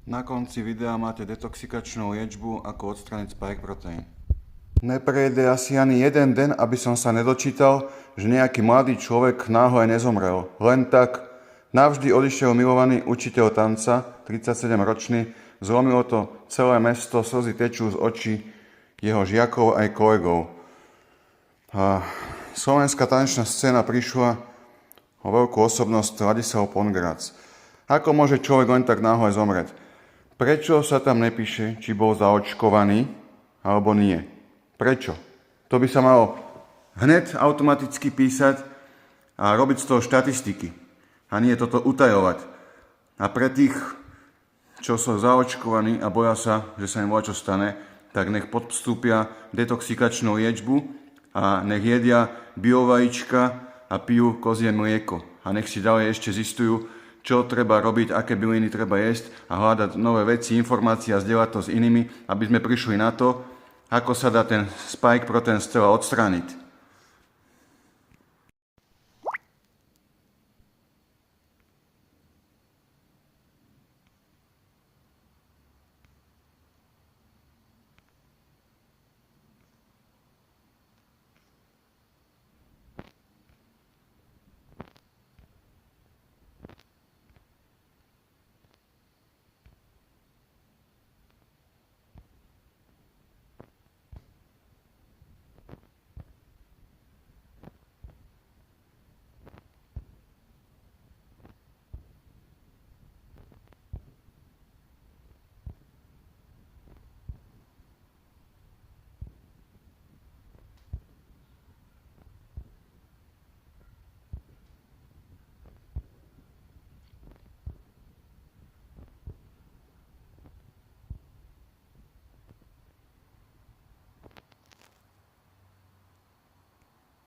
Na konci videa máte detoxikačnú liečbu, ako odstrániť spike protein. Neprejde asi ani jeden deň, aby som sa nedočítal, že nejaký mladý človek náhle nezomrel. Len tak navždy odišiel milovaný učiteľ tanca, 37-ročný, zlomilo to celé mesto, slzy tečú z očí jeho žiakov aj kolegov. A slovenská tanečná scéna prišla o veľkú osobnosť Ladislav Pongrácz. Ako môže človek len tak náhle zomrieť? Prečo sa tam nepíše, či bol zaočkovaný alebo nie? Prečo? To by sa malo hneď automaticky písať a robiť z toho štatistiky. A nie toto utajovať. A pre tých, čo sú zaočkovaní a boja sa, že sa im čo stane, tak nech podstúpia detoxikačnú liečbu a nech jedia biovajíčka a pijú kozie mlieko. A nech si ďalej ešte zistujú, čo treba robiť, aké byliny treba jesť a hľadať nové veci, informácie a zdieľať to s inými, aby sme prišli na to, ako sa dá ten spike protein z tela odstrániť.